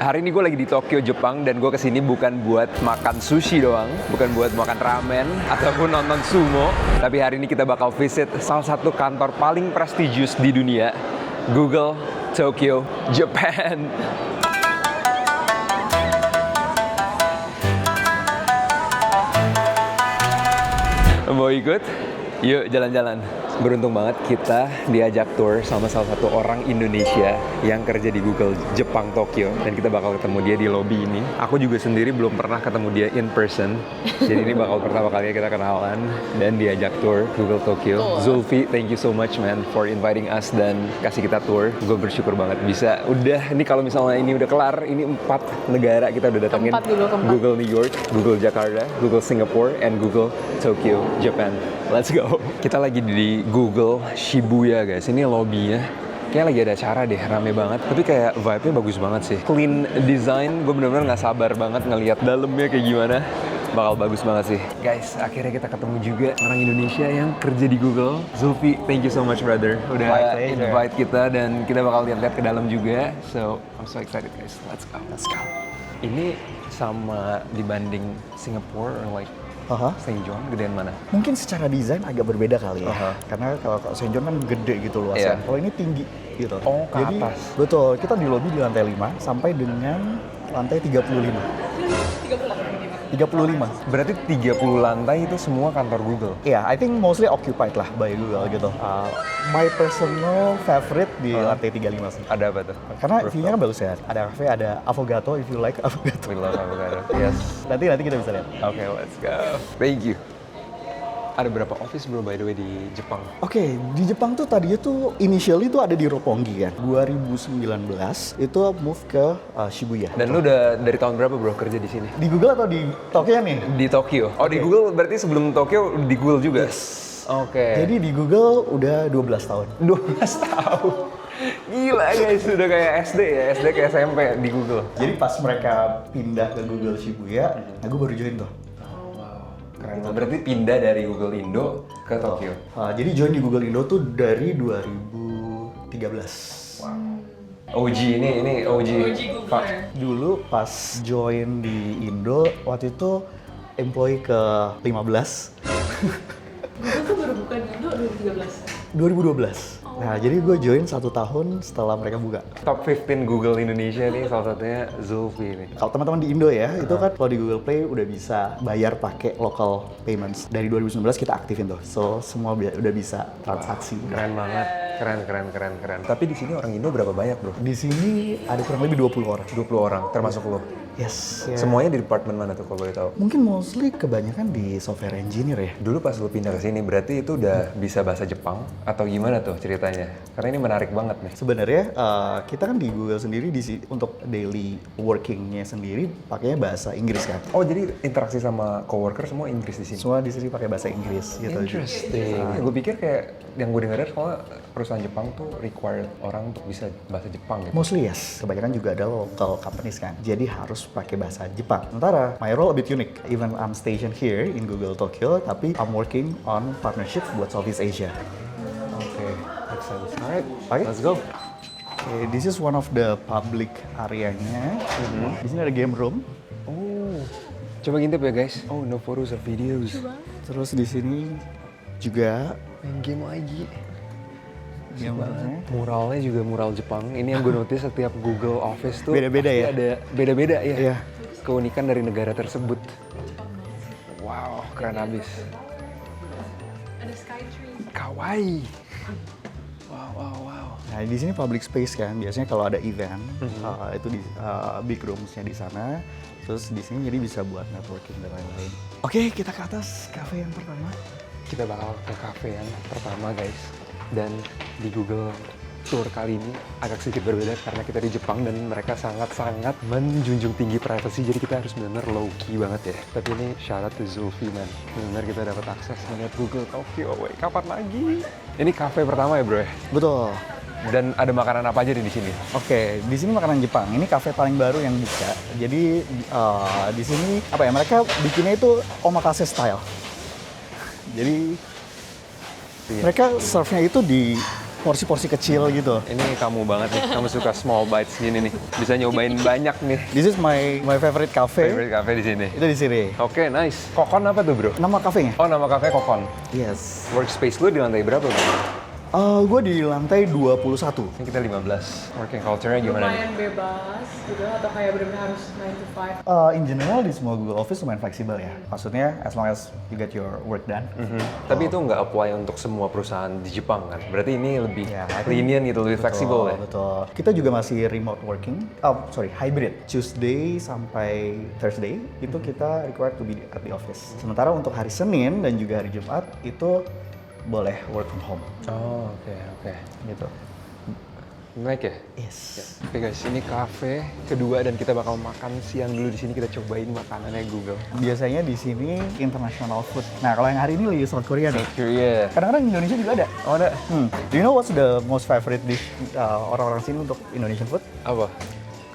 Hari ini gue lagi di Tokyo, Jepang, dan gue kesini bukan buat makan sushi doang, bukan buat makan ramen, ataupun nonton sumo. Tapi hari ini kita bakal visit salah satu kantor paling prestigious di dunia, Google Tokyo, Japan. Mau ikut? Yuk jalan-jalan. Beruntung banget kita diajak tour sama salah satu orang Indonesia yang kerja di Google Jepang Tokyo, dan kita bakal ketemu dia di lobby ini. Aku juga sendiri belum pernah ketemu dia in person, jadi ini bakal pertama kalinya kita kenalan dan diajak tour Google Tokyo. Zulfi, thank you so much man for inviting us dan kasih kita tour. Gue bersyukur banget bisa. Udah, ini kalau misalnya ini udah kelar, ini 4 negara kita udah datangin. Google New York, Google Jakarta, Google Singapore, and Google Tokyo, Japan. Let's go. Kita lagi di Google Shibuya guys. Ini lobbynya. Kayaknya lagi ada acara deh, rame banget. Tapi kayak vibe-nya bagus banget sih. Clean design, gue bener-bener gak sabar banget ngelihat dalamnya kayak gimana. Bakal bagus banget sih. Guys, akhirnya kita ketemu juga orang Indonesia yang kerja di Google. Zulfi, thank you so much brother. Udah invite kita dan kita bakal lihat-lihat ke dalam juga. So, I'm so excited guys. Let's go. Let's go. Ini sama dibanding Singapore or like St. John, gedean mana? Mungkin secara desain agak berbeda kali ya. Karena kalau St. John kan gede gitu luasnya. Kalau ini tinggi gitu. Oh, ke Jadi, atas. Betul, kita di lobby di lantai 5 sampai dengan lantai 35. 35. Berarti 30 lantai itu semua kantor Google? Iya, I think mostly occupied lah by Google gitu. My personal favorite di lantai 35 sih. Ada apa tuh? Karena view-nya kan bagus ya. Ada cafe, ada avocado if you like avocado. We love avocado. Yes. Nanti kita bisa lihat. Okay, let's go. Thank you. Ada berapa office bro by the way di Jepang? Oke, di Jepang tuh tadinya tuh initially tuh ada di Roppongi kan. 2019 itu move ke Shibuya. Dan lu udah dari tahun berapa bro kerja di sini? Di Google atau di Tokyo nih? Di Tokyo. Oh, di Google berarti sebelum Tokyo di Google juga? Yes. Oke. Jadi di Google udah 12 tahun. 12 tahun. Gila guys, udah kayak SD ya, SD ke SMP di Google. Jadi pas mereka pindah ke Google Shibuya, nah gue baru join tuh. Keren. Berarti pindah dari Google Indo ke Tokyo. Jadi join di Google Indo tuh dari 2013. Wow. OG ini OG. Dulu pas join di Indo, waktu itu employee ke 15. Google tuh baru buka di Indo 2013? 2012. Nah, jadi gue join 1 tahun setelah mereka buka. Top 15 Google Indonesia nih salah satunya Zulfi nih. Kalau teman-teman di Indo ya, itu kan kalau di Google Play udah bisa bayar pakai local payments. Dari 2019 kita aktifin tuh, so semua udah bisa transaksi. Keren banget, keren. Tapi di sini orang Indo berapa banyak bro? Di sini ada kurang lebih 20 orang. 20 orang, termasuk lo? Yes. Ya. Semuanya di departemen mana tuh kalau boleh tahu? Mungkin mostly kebanyakan di software engineer ya. Dulu pas lo pindah ke sini, berarti itu udah bisa bahasa Jepang atau gimana tuh ceritanya? Karena ini menarik banget nih. Sebenarnya kita kan di Google sendiri untuk daily workingnya sendiri pakainya bahasa Inggris kan. Oh jadi interaksi sama coworker semua Inggris di sini? Semua di sini pakai bahasa Inggris gitu. Interesting. Gue pikir kayak yang gue dengar soalnya perusahaan Jepang tuh required orang untuk bisa bahasa Jepang gitu. Mostly yes. Kebanyakan juga ada local companies kan. Jadi harus pakai bahasa Jepang. Sementara my role a bit unique. Even I'm stationed here in Google Tokyo, tapi I'm working on partnership buat Southeast Asia. Okay, makes sense. Alright, Okay. let's go. Okay, this is one of the public areanya. Di sini ada game room. Oh, coba ngintip ya guys. Oh, no photos or videos. Terus di sini juga Main game lagi. game roomnya. Muralnya juga mural Jepang. Ini yang gue notice setiap Google Office tuh Beda-beda pasti ya? ada beda-beda ya. Iya. Keunikan dari negara tersebut. Wow, keren abis. Ada Skytree. Kawaii. Wow. Nah di sini public space kan. Biasanya kalau ada event itu di big roomsnya di sana. Terus di sini jadi bisa buat networking dan lain-lain. Oke, kita ke atas cafe yang pertama. Kita bakal ke cafe yang pertama guys. Dan di Google Tour kali ini agak sedikit berbeda karena kita di Jepang dan mereka sangat-sangat menjunjung tinggi privacy, jadi kita harus benar-benar low key banget ya. Tapi ini shout out to Zulfi man, benar kita dapat akses melihat Google Tokyo. Woi, kapan lagi? Ini cafe pertama ya bro ya? Betul. Dan ada makanan apa aja di sini? Oke, di sini makanan Jepang. Ini cafe paling baru yang buka. Jadi di sini apa ya? Mereka bikinnya itu omakase style. Jadi mereka serve-nya itu di porsi-porsi kecil gitu. Ini kamu banget nih, kamu suka small bites gini nih. Bisa nyobain banyak nih. This is my favorite cafe. Favorite cafe di sini. Itu di sini. Oke, nice. Kokon apa tuh, bro? Nama kafenya? Oh, nama kafe Kokon. Yes. Workspace lu di lantai berapa, bro? Gue di lantai 21. Ini kita 15. Working culture-nya gimana nih? Lumayan bebas gitu atau kayak benar-benar harus 9 to 5. In general di semua Google Office lumayan fleksibel ya. Maksudnya as long as you get your work done. Tapi itu nggak apply untuk semua perusahaan di Jepang kan? Berarti ini lebih Ya, lenient gitu, lebih fleksibel ya? Betul. Kita juga masih remote working. Hybrid. Tuesday sampai Thursday itu kita required to be at the office. Sementara untuk hari Senin dan juga hari Jumat itu boleh work from home. Oh, oke. Gitu. Naik ya? Yes. Oke guys, ini kafe kedua dan kita bakal makan siang dulu di sini. Kita cobain makanannya Google. Biasanya di sini international food. Nah, kalau yang hari ini lagi South Korea nih. Korea. Kadang-kadang Indonesia juga ada. Oh, ada? Do you know what's the most favorite dish orang-orang sini untuk Indonesian food? Apa?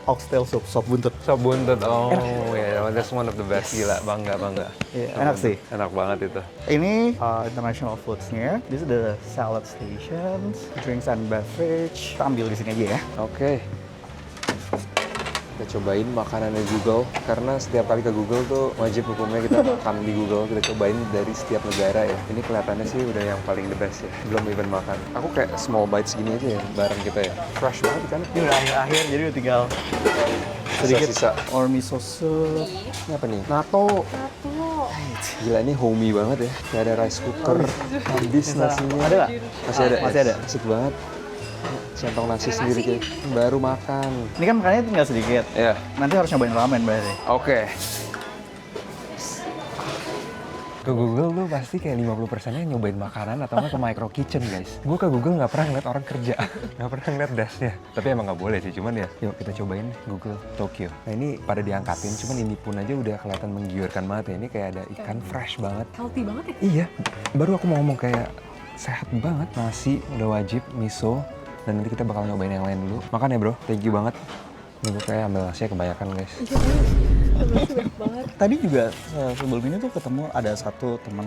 Oxtail soup, sop buntut. Sop buntut. Oh, yeah, that's one of the best. Gila, bangga. Iya, enak sih. Enak banget itu. Ini international foods-nya. This is the salad stations, drinks and beverage. Kita ambil di sini aja ya. Oke. Kita cobain makanannya Google, karena setiap kali ke Google tuh wajib hukumnya kita makan di Google. Kita cobain dari setiap negara ya. Ini kelihatannya sih udah yang paling the best ya. Belum even makan. Aku kayak small bites gini aja ya, bareng kita ya. Fresh banget kan? Ini udah akhir-akhir, jadi udah tinggal sedikit Sisa-sisa. or miso soup. Ini apa nih? Natto. Gila, ini homey banget ya. Kayak ada rice cooker. Habis nasinya. Ada nggak? Masih ada. Masih ada. Asik banget. Centong nasi sendiri kayak baru makan. Ini kan makannya tinggal sedikit. Ya. Nanti harus nyobain ramen berarti. Oke. Ke Google tuh pasti kayak 50%-nya nyobain makanan atau nggak ke micro kitchen, guys. Gue ke Google nggak pernah ngeliat orang kerja. Nggak pernah ngeliat desk-nya. Tapi emang nggak boleh sih, cuman ya yuk kita cobain Google Tokyo. Nah ini pada diangkatin, cuman ini pun aja udah kelihatan menggiurkan banget ya. Ini kayak ada ikan fresh banget. Healthy banget ya? Iya, baru aku mau ngomong kayak sehat banget. Nasi udah wajib, miso, dan nanti kita bakal nyobain yang lain dulu. Makan ya bro, thank you banget. Ini gue kayak ambil nasinya kebanyakan guys. Banyak banget. Tadi juga sebelum ini tuh ketemu ada satu teman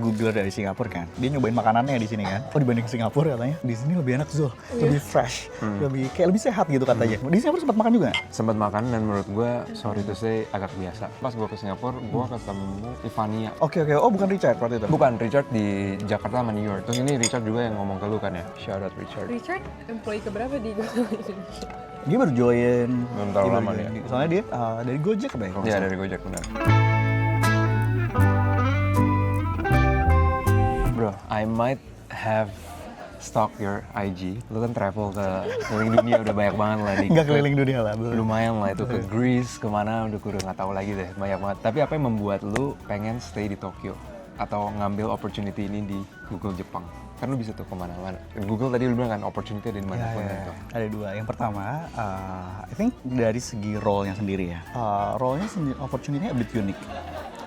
Googler dari Singapura kan. Dia nyobain makanannya di sini kan. Oh dibanding Singapura katanya di sini lebih enak Zul, lebih fresh, lebih sehat gitu katanya. Di Singapura sempat makan juga nggak? Sempat makan dan menurut gue, sorry to say, agak biasa. Pas gue ke Singapura, gue ketemu Ivania. Oke. Oh bukan Richard waktu itu? Bukan, Richard di Jakarta sama New York. Terus ini Richard juga yang ngomong ke lu kan ya? Shout out Richard. Richard, employee keberapa di Google Indonesia? Dia baru join. Belum terlalu Dia baru lama join. nih. Soalnya dia dari Gojek apa ya? kalau nggak Iya, salah? dari Gojek benar. Bro, I might have stalk your IG. Lu kan travel ke keliling dunia udah banyak banget lah. Nggak keliling dunia lah. belum. Lumayan lah itu ke Greece, kemana udah nggak tahu lagi deh, banyak banget. Tapi apa yang membuat lu pengen stay di Tokyo? Atau ngambil opportunity ini di Google Jepang? Kan lu bisa tuh kemana-mana. Google tadi lu bilang kan opportunity ada di mana-pun gitu. Ada dua. Yang pertama, I think dari segi role-nya sendiri ya. Role-nya sendiri, opportunity-nya a bit unik.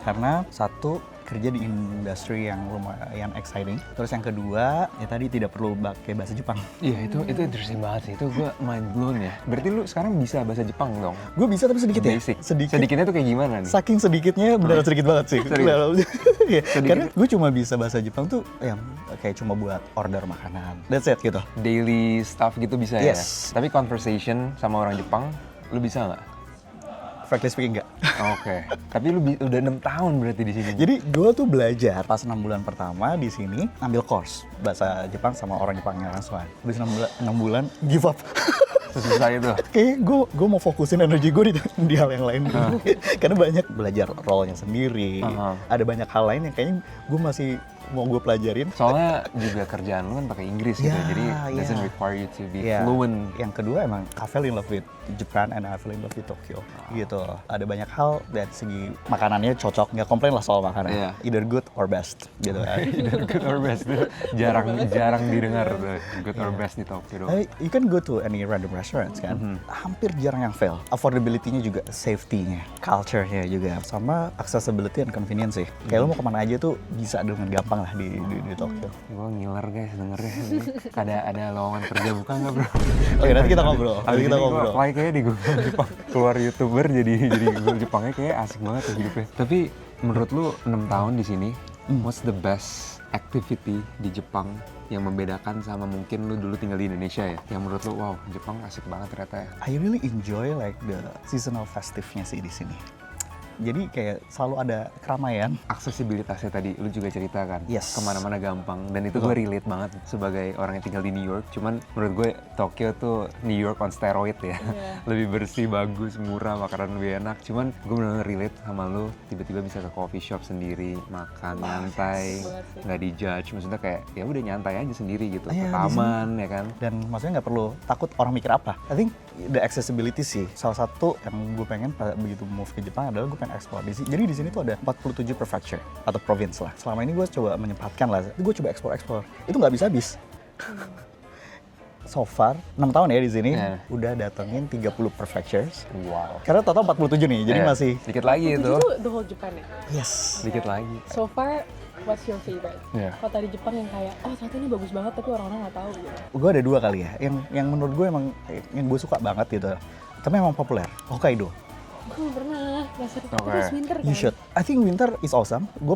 Karena satu, kerja di industri yang lumayan exciting. Terus yang kedua, ya tadi tidak perlu pakai bahasa Jepang. Iya, itu interesting banget sih. Itu gue mind blown ya. Berarti lu sekarang bisa bahasa Jepang dong? Gue bisa tapi sedikit ya. Basic. Sedikit. Sedikitnya tuh kayak gimana nih? Saking sedikitnya beneran sedikit banget sih. Serius? Iya, karena gue cuma bisa bahasa Jepang tuh yang kayak cuma buat order makanan. That's it gitu. Daily stuff gitu bisa Yes. ya? Tapi conversation sama orang Jepang, lu bisa nggak? Frankly speaking enggak. Oke. Tapi lu udah 6 tahun berarti di sini. Jadi gue tuh belajar pas 6 bulan pertama di sini ambil course bahasa Jepang sama orang Jepangnya langsung. Habis 6 bulan give up. Sesusah itu. Kayaknya gue mau fokusin energi gue di hal yang lain dulu. Karena banyak belajar role-nya sendiri. Ada banyak hal lain yang kayaknya gue masih mau gue pelajarin. Soalnya juga kerjaan lu kan pakai Inggris gitu, Ya, jadi ya. doesn't require you to be Iya. fluent. Yang kedua emang I fell in love with Japan and I fell in love with Tokyo. Gitu. Ada banyak hal dari segi makanannya cocok. Nggak komplain lah soal makanan. Iya. Either good or best. Gitu kan. Good or best itu jarang didengar tuh. Good or best di Tokyo. You can go to any random restaurants kan, hampir jarang yang fail. Affordability-nya juga, safety-nya, culture-nya juga, sama accessibility and convenience sih. Kayak lo mau kemana aja tuh bisa dengan gampang lah di Tokyo. Gue ngiler guys dengernya. Ada lowongan kerja buka nggak bro? Oke, nanti kita ngobrol. Abis ini gue apply kayaknya di Google Jepang. Keluar YouTuber jadi Google Jepangnya kayak asik banget tuh hidupnya. Tapi menurut lu 6 tahun di sini, what's the best activity di Jepang yang membedakan sama mungkin lu dulu tinggal di Indonesia ya? Yang menurut lu, wow, Jepang asik banget ternyata ya. I really enjoy like the seasonal festive-nya sih di sini. Jadi kayak selalu ada keramaian. Aksesibilitasnya tadi, lu juga cerita kan? Yes. Kemana-mana gampang. Dan itu gue relate banget sebagai orang yang tinggal di New York. Cuman menurut gue Tokyo tuh New York on steroid ya. Lebih bersih, bagus, murah, makanan lebih enak. Cuman gue benar-benar relate sama lu. Tiba-tiba bisa ke coffee shop sendiri, makan nyantai, nggak dijudge. Maksudnya kayak ya udah nyantai aja sendiri gitu. Ke taman ya kan. Dan maksudnya nggak perlu takut orang mikir apa. I think the accessibility sih salah satu yang gue pengen begitu move ke Jepang adalah gue pengen explore di sini. Jadi di sini tuh ada 47 prefecture atau province lah. Selama ini gue coba menyempatkan lah. Gue coba explore. Itu nggak bisa habis. So far 6 tahun ya di sini udah datengin 30 prefectures. Wow. Karena total 47 nih. Jadi masih dikit lagi itu. Itu the whole Japan ya? yes. Dikit lagi. So far, what's your favorite? Yeah. Kalau tadi Jepang yang kayak, oh ternyata ini bagus banget tapi orang-orang nggak tahu gitu. Gue ada 2 kali ya. Yang menurut gue emang yang gue suka banget gitu. Tapi emang populer. Hokkaido. Gue belum pernah, dasar Oke. terus winter kan? You should. I think winter is awesome. Gue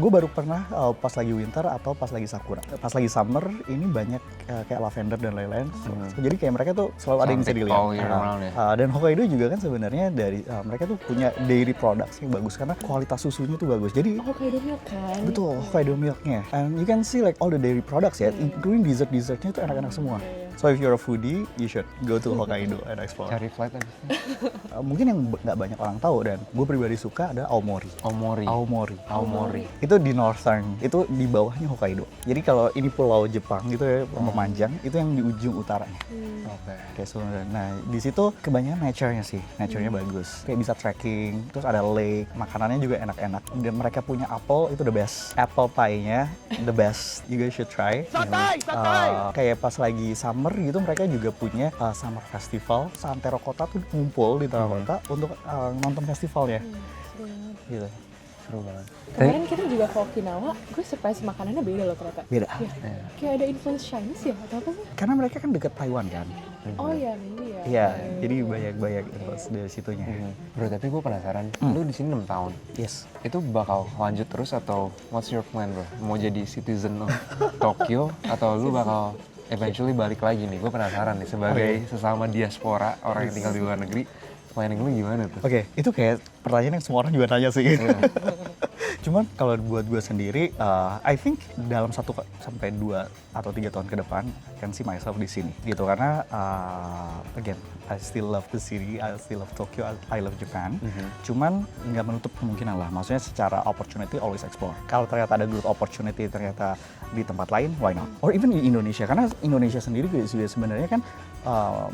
baru pernah pas lagi winter atau pas lagi sakura. Pas lagi summer ini banyak kayak lavender dan lain-lain. Jadi kayak mereka tuh selalu ada yang bisa Cantik dilihat. all year round ya. Dan Hokkaido juga kan sebenarnya dari mereka tuh punya dairy products yang bagus karena kualitas susunya tuh bagus. Jadi Oh Hokkaido milk kan? betul Hokkaido milknya. And you can see like all the dairy products ya, including dessert-dessertnya tuh enak-enak semua. So if you're a foodie, you should go to Hokkaido and explore. Cari flight abis itu. Mungkin yang nggak banyak orang tahu dan gue pribadi suka ada Aomori. Aomori. Itu di northern, itu di bawahnya Hokkaido. Jadi kalau ini pulau Jepang gitu ya, memanjang, itu yang di ujung utaranya. Oke. Kayak sebenarnya. Nah, di situ kebanyakan nature-nya sih. Nature-nya bagus. Kayak bisa trekking, terus ada lake, makanannya juga enak-enak. Dan mereka punya apple, itu the best. Apple pie-nya the best. You guys should try. Santai. Kayak pas lagi summer gitu, mereka juga punya summer festival. Santero kota tuh ngumpul di tengah kota untuk nonton festivalnya. Seru banget. Gitu. Seru banget. Kemarin kita juga ke Okinawa, gue surprise makanannya beda loh ternyata. Beda. Iya. Kayak ada influence Chinese ya atau apa sih? Karena mereka kan dekat Taiwan kan. Oh iya, maybe ya. Iya, jadi banyak influence dari situnya. Bro, tapi gue penasaran, lu di sini 6 tahun. Yes. Itu bakal lanjut terus atau what's your plan, bro? Mau jadi citizen of Tokyo atau lu bakal eventually balik lagi nih? Gue penasaran nih sebagai sesama diaspora, orang yang tinggal di luar negeri, planning lu gimana tuh? Oke, itu kayak pertanyaan yang semua orang juga nanya sih. Cuman kalau buat gue sendiri, I think dalam 1 sampai 2 atau 3 tahun ke depan, I can see myself di sini. Gitu, karena again, I still love the city, I still love Tokyo, I love Japan. Cuman nggak menutup kemungkinan lah, maksudnya secara opportunity always explore. Kalau ternyata ada good opportunity ternyata di tempat lain, why not? Or even di Indonesia, karena Indonesia sendiri juga sebenarnya kan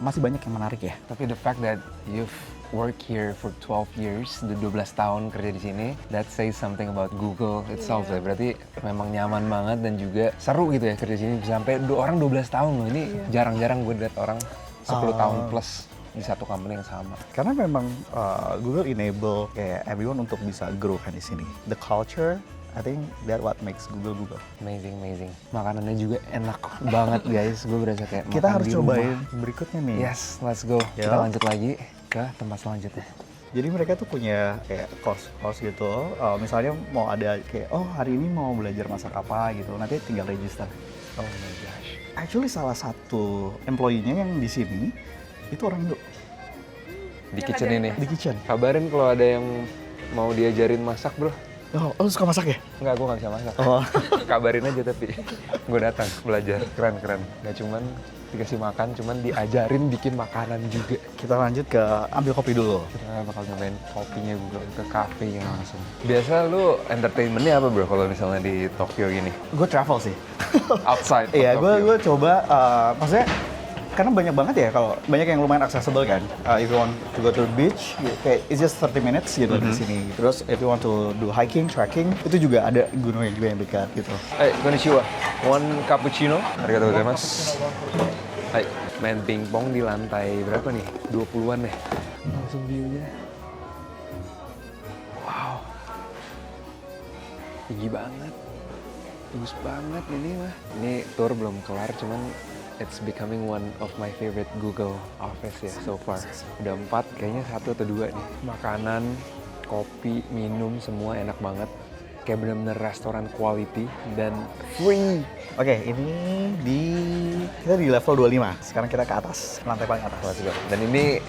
masih banyak yang menarik ya. Tapi the fact that you've worked here for 12 years, udah 12 tahun kerja di sini, that says something about Google itself ya. Berarti memang nyaman banget dan juga seru gitu ya kerja di sini. Sampai orang 12 tahun loh, ini jarang-jarang gue lihat orang 10 tahun plus di satu company yang sama. Karena memang Google enable kayak everyone untuk bisa grow kan di sini. The culture, I think that what makes Google. Amazing. Makanannya juga enak banget guys. Gue berasa kayak Kita makan harus di cobain rumah. berikutnya nih. Yes, let's go. Yo. Kita lanjut lagi ke tempat selanjutnya. Jadi mereka tuh punya kayak course gitu. Misalnya mau ada kayak, oh hari ini mau belajar masak apa gitu. Nanti tinggal register. Oh my gosh. Actually salah satu employee-nya yang di sini itu orang Indo Di kitchen ini. di kitchen. Kabarin kalau ada yang mau diajarin masak, bro. Oh, lu suka masak ya? Enggak, gue nggak bisa masak. Oh. Kabarin aja tapi gue datang belajar. Keren. Gak cuman dikasih makan, cuman diajarin bikin makanan juga. Kita lanjut ke ambil kopi dulu. Kita bakal nyobain kopinya Google ke cafe yang langsung. Biasa lu entertainmentnya apa bro kalau misalnya di Tokyo gini? Gue travel sih. Outside. Iya, of Tokyo. gue coba, maksudnya karena banyak banget ya, kalau banyak yang lumayan accessible kan. If you want to go to the beach, kayak it's just 30 minutes gitu di sini. Terus if you want to do hiking, trekking, itu juga ada gunungnya juga yang dekat gitu. Konnichiwa. One cappuccino. Arigatou gozaimasu. Hai, main pingpong di lantai berapa nih? 20-an deh. Langsung view-nya. Wow. Tinggi banget. Bagus banget ini mah. Ini tour belum kelar, cuman it's becoming one of my favorite Google Office ya so far. Udah 4, kayaknya 1 atau 2 nih. Makanan, kopi, minum semua enak banget. kayak bener-bener restoran quality dan free. Oke, ini kita di level 25. Sekarang kita ke atas, lantai paling atas. Let's go. Dan ini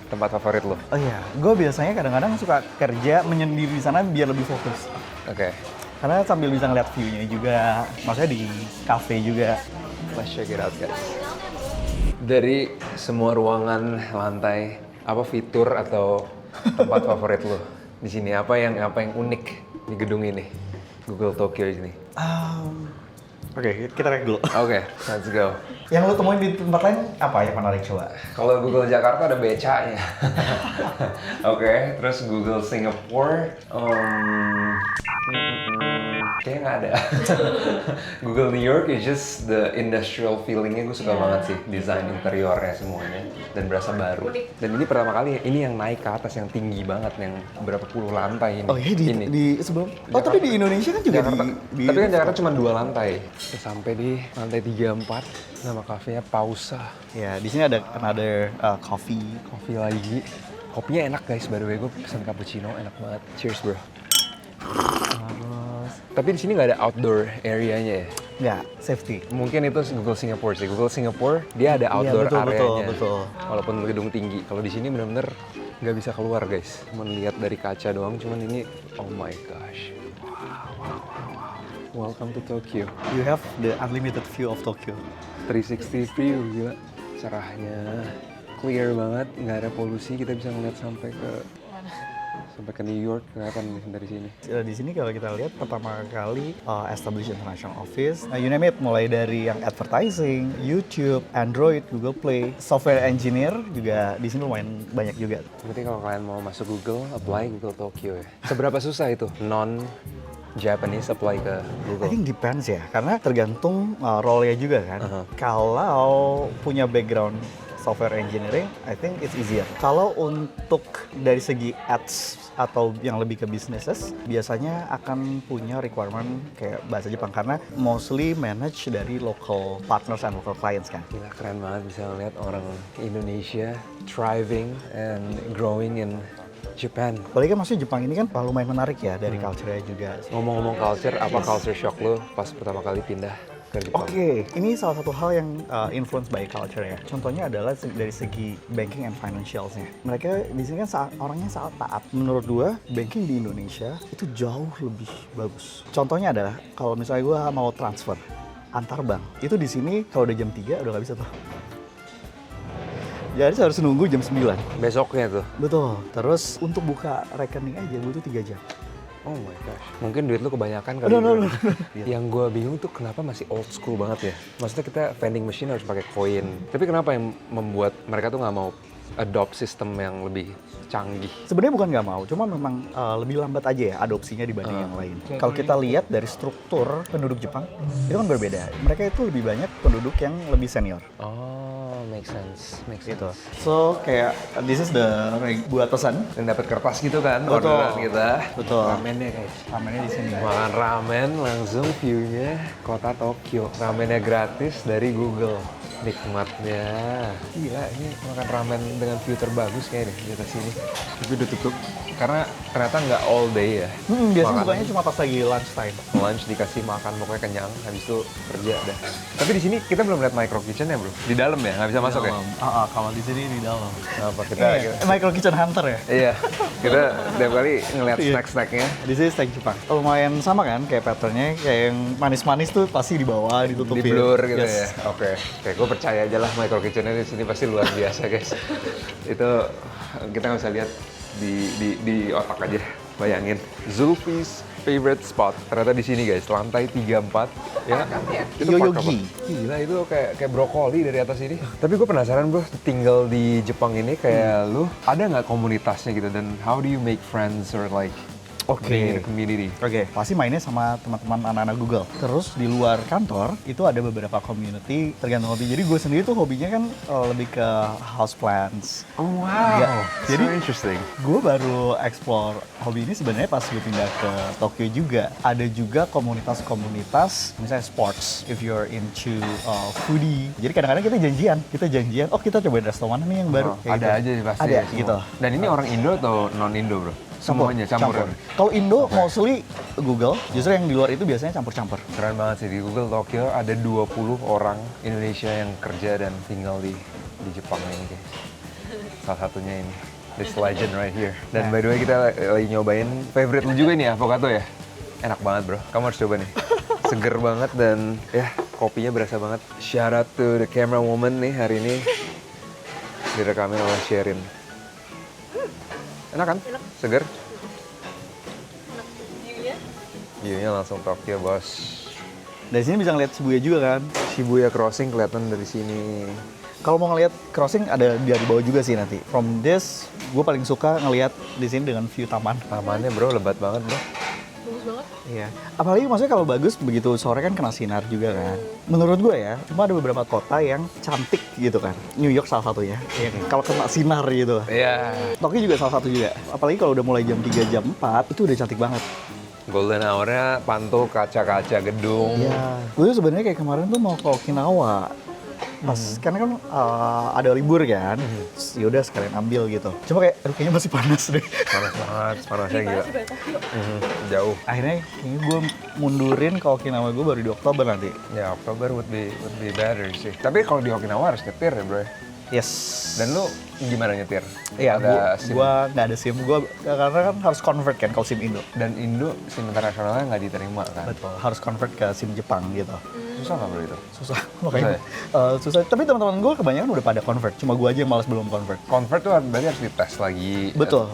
tempat favorit lo. Oh iya, gue biasanya kadang-kadang suka kerja menyendiri di sana biar lebih fokus. Oke. Karena sambil bisa ngeliat view-nya juga, maksudnya di cafe juga. Let's check it out guys. Dari semua ruangan lantai, apa fitur atau tempat favorit lo di sini? Apa yang unik di gedung ini? Google Tokyo di sini. Oke, kita cek dulu. Oke, let's go. Yang lo temuin di tempat lain apa yang menarik coba? Kalau Google Jakarta ada becanya. Oke, terus Google Singapore, kayaknya nggak ada. Google New York is just the industrial feelingnya, gue suka banget sih desain interiornya semuanya dan berasa baru. Dan ini pertama kali ini yang naik ke atas yang tinggi banget, yang berapa puluh lantai ini. Oh iya di sebelum. Oh Jakarta. tapi di Indonesia kan juga Jakarta, di tapi kan Jakarta cuma 2 lantai. Terus sampai di lantai 3-4, nama kafenya Pausa. Ya di sini ada another coffee. Kopi lagi. Kopinya enak guys, by the way gue pesen cappuccino, enak banget. Cheers bro. Tapi di sini nggak ada outdoor area-nya ya? Nggak, safety. Mungkin itu Google Singapore sih. Google Singapore dia ada outdoor betul, area-nya. betul. Walaupun gedung tinggi. Kalau di sini benar-benar nggak bisa keluar guys. Cuman lihat dari kaca doang. Cuman ini, oh my gosh. Wow. Welcome to Tokyo. You have the unlimited view of Tokyo. 360 view, gila. Cerahnya, clear banget, nggak ada polusi. Kita bisa ngeliat sampai ke New York, kelihatan nih dari sini. Di sini kalau kita lihat pertama kali establish international office, you name it, mulai dari yang advertising, YouTube, Android, Google Play, software engineer juga di sini lumayan banyak juga. Berarti kalau kalian mau masuk Google, apply Google Tokyo ya. Seberapa susah itu non-Japanese apply ke I Google? think depends ya, karena tergantung role-nya juga kan. Kalau punya background software engineering, I think it's easier. Kalau untuk dari segi ads atau yang lebih ke businesses, biasanya akan punya requirement kayak bahasa Jepang karena mostly manage dari local partners and local clients kan. Gila, keren banget bisa ngeliat orang Indonesia thriving and growing in Japan. Apalagi kan maksudnya Jepang ini kan lumayan menarik ya dari culture-nya juga. Ngomong-ngomong culture, apa culture shock lo pas pertama kali pindah ke Jepang? Oke, ini salah satu hal yang influenced by culture ya. Contohnya adalah dari segi banking and financials-nya. Mereka di sini kan orangnya sangat taat. Menurut gua, banking di Indonesia itu jauh lebih bagus. Contohnya adalah kalau misalnya gua mau transfer antar bank, itu di sini kalau udah jam 3 udah nggak bisa tuh. Jadi harus nunggu jam 9. Besoknya tuh? Betul. Terus untuk buka rekening aja butuh 3 jam. Oh my gosh. Mungkin duit lu kebanyakan kali. No. Yang gue bingung tuh kenapa masih old school banget ya. Maksudnya kita vending machine harus pakai koin. Tapi kenapa yang membuat mereka tuh nggak mau adopt sistem yang lebih canggih? Sebenarnya bukan nggak mau, cuma memang lebih lambat aja ya adopsinya dibanding yang lain. Kalau kita lihat dari struktur penduduk Jepang, itu kan berbeda. Mereka itu lebih banyak penduduk yang lebih senior. Oh, make sense. Gitu. So kayak this is the buat pesan. Dan dapat kertas gitu kan, Betul. orderan kita. Betul. Ramennya guys. Ramennya di sini. Makan ramen langsung view-nya kota Tokyo. Ramennya gratis dari Google. Nikmatnya. Gila, ini makan ramen dengan view terbagus kayaknya deh di atas sini. Tapi udah tutup. Karena ternyata nggak all day ya. Biasanya Makan. bukanya cuma pas lagi lunch time. Lunch dikasih makan pokoknya kenyang, habis itu kerja dah. Tapi di sini kita belum lihat micro kitchen ya bro? Di dalam ya, nggak bisa masuk ya? Kalau di sini di dalam. Apa kita? Micro kitchen hunter ya. Iya, kita tiap kali ngeliat Iya. snack-snacknya. Di sini steak Jepang. Lumayan sama kan kayak patternnya, kayak yang manis-manis tuh pasti di bawah ditutupin. Di blur gitu Yes. ya. Oke, gue percaya aja lah micro kitchennya di sini pasti luar biasa guys. Itu kita nggak bisa lihat di otak aja. Bayangin, Zulfi's favorite spot ternyata di sini guys, lantai 34 ya. Itu park Yoyogi. apa? Gila itu kayak brokoli dari atas ini. Tapi gue penasaran bro, tinggal di Jepang ini kayak lu ada nggak komunitasnya gitu dan how do you make friends or like being in a community? Oke, pasti mainnya sama teman-teman anak-anak Google. Terus di luar kantor itu ada beberapa community tergantung hobi. Jadi gue sendiri tuh hobinya kan lebih ke houseplants. Oh wow, Ya, jadi so interesting. gue baru explore hobi ini sebenarnya pas gue pindah ke Tokyo juga. Ada juga komunitas-komunitas, misalnya sports. If you're into foodie, jadi kadang-kadang kita janjian. Oh kita cobain restoran nih yang baru. Kayak Ada gitu. aja sih pasti. Ada ya, semua. gitu. Dan ini orang Indo atau non Indo bro? Semuanya campur. Kalau Indo mostly Google, justru yang di luar itu biasanya campur-campur. Keren banget sih, di Google Tokyo ada 20 orang Indonesia yang kerja dan tinggal di Jepang ini guys. Salah satunya ini, this legend right here. Dan by the way kita lagi nyobain favorite lu juga nih avocado ya. Enak banget bro, kamu harus coba nih. Seger banget dan ya kopinya berasa banget. Shout out to the camera woman nih hari ini. Direkamin oleh Sherin. Enak kan? Enak. Seger? View-nya View-nya langsung Tokyo bos. Dari sini bisa ngeliat Shibuya juga kan. Shibuya Crossing kelihatan dari sini. Kalau mau ngeliat crossing ada dari bawah juga sih nanti. From this, gue paling suka ngeliat di sini dengan view taman. Tamannya bro, lebat banget bro. bagus banget. Iya. Apalagi maksudnya kalau bagus begitu sore kan kena sinar juga kan. Menurut gue ya, cuma ada beberapa kota yang cantik gitu kan. New York salah satunya. Iya kan? Kalau kena sinar gitu. Iya. Tokyo juga salah satu juga. Apalagi kalau udah mulai jam 3, jam 4, itu udah cantik banget. Golden hour-nya pantau kaca-kaca gedung. Iya. Gue tuh sebenarnya kayak kemarin tuh mau ke Okinawa. Pas karena kan ada libur kan. Yaudah sekalian ambil gitu. Cuma kayak aduh, kayaknya masih panas deh. Panas banget, panasnya Gimana gila. sih Bang Tokyo? Jauh. Akhirnya kayaknya gue mundurin ke Okinawa gue baru di Oktober nanti. Ya Oktober would be better sih. Tapi kalau di Okinawa harus nyetir ya bro. Yes. Dan lu gimana nyetir? Iya, Ada SIM. gua nggak ada SIM. Gua karena kan harus convert kan kalau SIM Indo. Dan Indo SIM internasionalnya nggak diterima kan? Betul. Harus convert ke SIM Jepang gitu. Susah nggak bro itu? Susah. Makanya susah. Tapi teman-teman gue kebanyakan udah pada convert. Cuma gua aja yang malas belum convert. Convert tuh berarti harus dites lagi. Betul.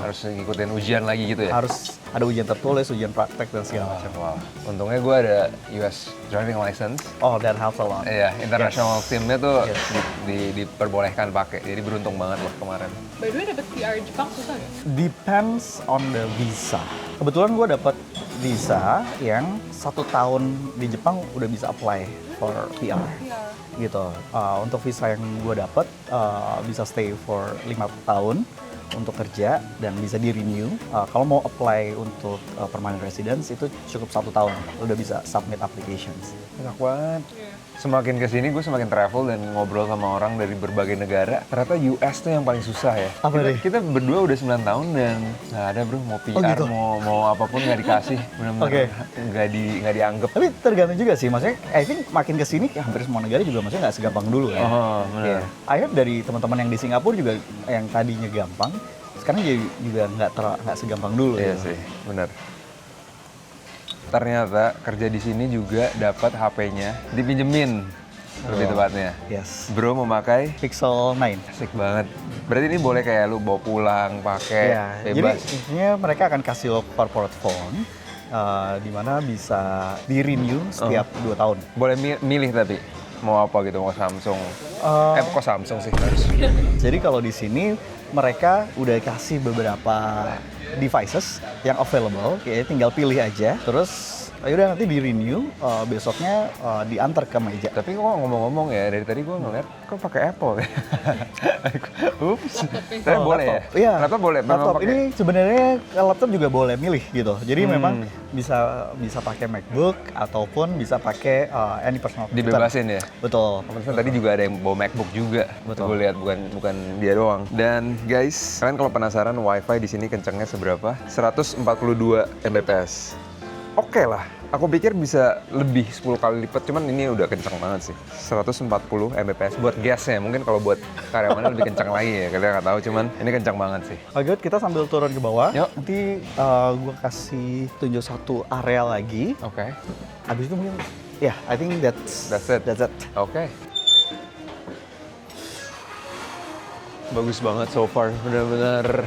Harus ngikutin ujian lagi gitu ya? Harus ada ujian tertulis, ujian praktek dan segala macam. Wah, untungnya gue ada US driving license. Oh, that helps a lot. Iya, international Yes. SIM-nya tuh Yes. diperbolehkan pakai. Jadi beruntung banget loh kemarin. By the way, dapet PR Jepang susah nggak? Depends on the visa. Kebetulan gue dapat visa yang 1 tahun di Jepang udah bisa apply for PR. PR. Gitu. Untuk visa yang gue dapat bisa stay for 5 tahun untuk kerja dan bisa di renew. Kalau mau apply untuk permanent residence itu cukup 1 tahun, udah bisa submit applications. Enak banget. Iya. Semakin kesini gue semakin travel dan ngobrol sama orang dari berbagai negara. Ternyata US tuh yang paling susah ya. Apa deh? Kita berdua udah 9 tahun dan nggak ada bro, mau PR, gitu? mau apapun nggak dikasih. Benar-benar Oke. nggak dianggap. Tapi tergantung juga sih, maksudnya I think makin kesini hampir semua negara juga maksudnya nggak segampang dulu kan. Oh, benar. Iya. I heard dari teman-teman yang di Singapura juga yang tadinya gampang, sekarang jadi juga nggak segampang dulu. Iya gitu. sih, benar. Ternyata kerja di sini juga dapat HP-nya dipinjemin, lebih tepatnya. Yes. Bro memakai Pixel 9. asik banget. Berarti ini boleh kayak lu bawa pulang, pakai Iya, jadi bebas. intinya mereka akan kasih lo corporate phone, di mana bisa di renew setiap 2 tahun. Boleh milih tapi mau apa gitu, mau Samsung. Kok Samsung sih harus. Jadi kalau di sini mereka udah kasih beberapa devices yang available, kayak tinggal pilih aja, terus yaudah nanti di renew, besoknya diantar ke meja. Tapi kok ngomong-ngomong ya, dari tadi gue ngeliat kok pakai Apple ya. Ups. Tapi boleh ya? Iya. Laptop boleh. memang Laptop pakai- ini sebenarnya laptop juga boleh milih gitu. Jadi memang bisa pakai MacBook ataupun bisa pakai any personal computer. dibebasin ya. Betul. Pemirsa tadi juga ada yang bawa MacBook juga. Betul. Gue lihat bukan dia doang. Dan guys, kalian kalau penasaran WiFi di sini kencangnya seberapa? 142 Mbps. Oke lah. Aku pikir bisa lebih 10 kali lipat, cuman ini udah kencang banget sih. 140 Mbps buat gasnya. Mungkin kalau buat karyawannya lebih kencang lagi ya. Kalian nggak tahu, cuman ini kencang banget sih. Oke, kita sambil turun ke bawah. Yuk. Nanti gua kasih tunjuk satu area lagi. Oke. Habis itu mungkin, ya, I think that's it. That's it. Oke. Bagus banget so far, benar-benar.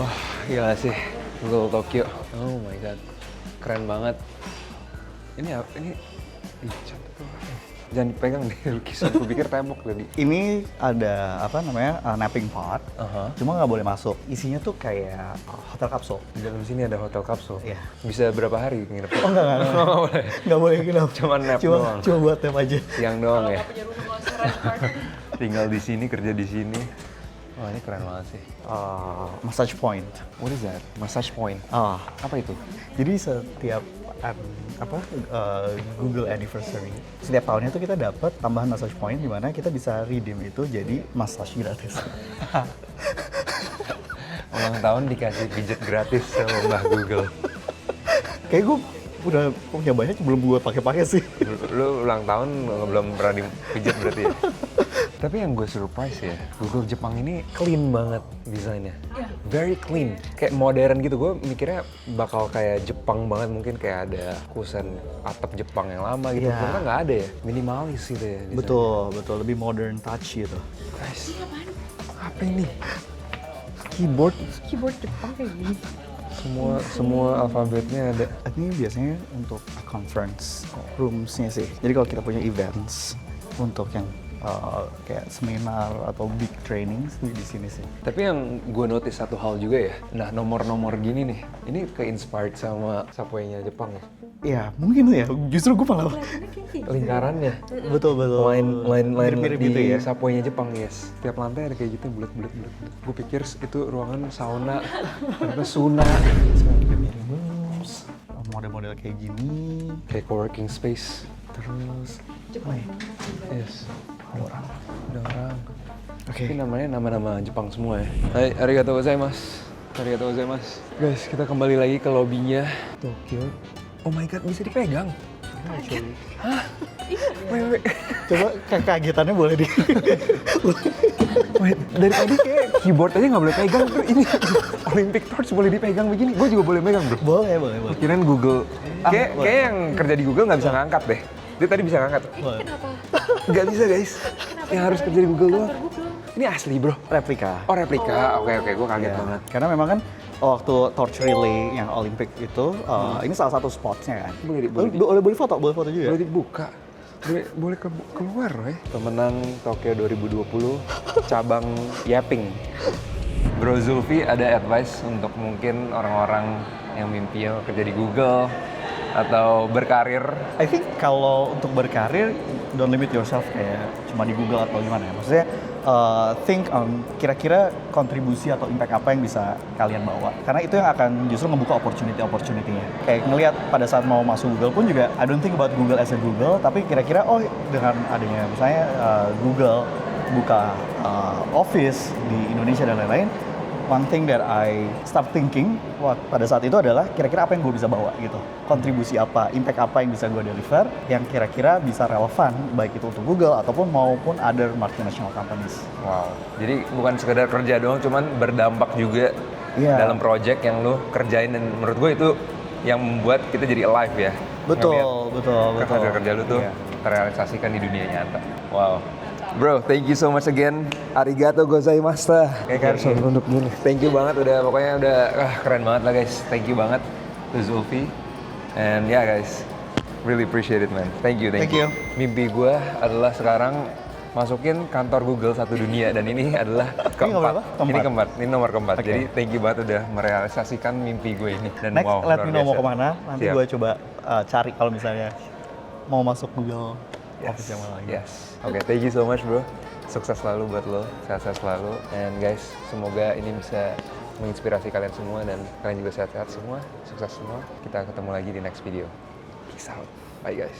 Wah, gila sih. Google Tokyo. Oh my god. Keren banget. Ini apa? Ini cantik banget. Jangan dipegang deh lukisan. Aku pikir tembok tadi. Ini ada apa namanya napping pod. Aha. Cuma nggak boleh masuk. Isinya tuh kayak hotel kapsul. Di dalam sini ada hotel kapsul. Iya. Bisa berapa hari nginep? Oh enggak. Oh, boleh. Nggak boleh nginep. Cuma nap doang. Cuma buat nap aja. Siang doang ya. Kalau punya rumah serang party. Tinggal di sini, kerja di sini. Wah, ini keren banget sih. Massage point. What is that? Massage point. Apa itu? Jadi setiap Google Anniversary, setiap tahunnya tuh kita dapat tambahan massage point di mana kita bisa redeem itu jadi massage gratis. Ulang tahun dikasih pijet gratis sama Mbah Google. Kayak gue udah punya banyak belum gue pakai sih. Lu ulang tahun belum pernah dipijat berarti ya? Tapi yang gue surprise ya, Google Jepang ini clean banget desainnya. Iya. Very clean. Kayak modern gitu, gue mikirnya bakal kayak Jepang banget, mungkin kayak ada kusen atap Jepang yang lama gitu. Iya. Ternyata nggak ada ya, minimalis gitu ya desainnya. Betul, lebih modern touch gitu. Guys, apa ini? Keyboard, Keyboard Jepang kayak gini. semua alfabetnya ada. Ini biasanya untuk conference rooms-nya sih. Jadi kalau kita punya events untuk yang kayak seminar atau big training di sini sih. Tapi yang gue notice satu hal juga ya, nah nomor-nomor gini nih, ini ke-inspired sama subway-nya Jepang ya? Iya, mungkin ya. Justru gue malah Kelihatannya kayak gitu. Lingkarannya, betul. line Mirip-mirip di gitu ya. subway-nya Jepang, yes. Tiap lantai ada kayak gitu, bulat. Gue pikir itu ruangan sauna, ternyata suna. Rooms, model-model kayak gini. Kayak co-working space, terus, Jepang. yes, ada orang. Oke. Ini namanya nama-nama Jepang semua ya. Hai, arigatou gozaimasu. Arigatou gozaimasu. Guys, kita kembali lagi ke lobbynya Tokyo. Oh my god, bisa dipegang. Hah? Wait. Coba kekagetannya boleh di. Wait, dari tadi kayak keyboard aja nggak boleh pegang. Tuh ini Olympic torch boleh dipegang begini. Gue juga boleh megang, bro. boleh. Kirain Google. Kayak boleh. yang kerja di Google nggak bisa ngangkat deh. Dia tadi bisa ngangkat. Boleh. Kenapa? Nggak bisa, guys. Yang harus kerja di Google doang. Kantor Google. Ini asli, bro. Replika. Oh, replika. Oke, gue kaget Ya, banget. karena memang kan waktu torch relay yang Olympic itu, ini salah satu spotnya kan. Boleh foto juga. Boleh dibuka. Boleh keluar, Roy. Pemenang Tokyo 2020 cabang Yaping. Bro Zulfi, ada advice untuk mungkin orang-orang yang mimpi kerja di Google atau berkarir? I think kalau untuk berkarir, don't limit yourself kayak cuma di Google atau gimana ya. Maksudnya, think on kira-kira kontribusi atau impact apa yang bisa kalian bawa. Karena itu yang akan justru membuka opportunity-nya. Kayak ngelihat pada saat mau masuk Google pun juga, I don't think about Google as a Google, tapi kira-kira, oh dengan adanya misalnya Google buka office di Indonesia dan lain-lain, one thing that I start thinking pada saat itu adalah kira-kira apa yang gue bisa bawa gitu. Kontribusi apa, impact apa yang bisa gue deliver yang kira-kira bisa relevan baik itu untuk Google ataupun maupun other multinational companies. Wow. Jadi bukan sekedar kerja doang, cuman berdampak juga Iya. dalam project yang lo kerjain, dan menurut gue itu yang membuat kita jadi alive ya. Betul. Kerja lu tuh Iya. terrealisasikan di dunia nyata. Wow. Bro, thank you so much again. Arigatou gozaimashita. Kayak harus untuk dulu. Thank you banget, pokoknya udah keren banget lah guys. Thank you banget to Zulfi. And yeah guys, really appreciate it man. Thank you. Thank you. Mimpi gue adalah sekarang masukin kantor Google satu dunia, dan ini adalah nomor keempat. apa? Ini keempat. Ini nomor keempat. Oke. Jadi thank you banget udah merealisasikan mimpi gue ini. Dan Next, wow, let luar me know mau biasa. kemana. Nanti Siap. gue coba cari kalau misalnya mau masuk Google Office yang mana lagi. Yes. Oke, thank you so much bro. Sukses selalu buat lo, sehat-sehat selalu. And guys, semoga ini bisa menginspirasi kalian semua dan kalian juga sehat-sehat semua, sukses semua. Kita ketemu lagi di next video. Peace out. Bye guys.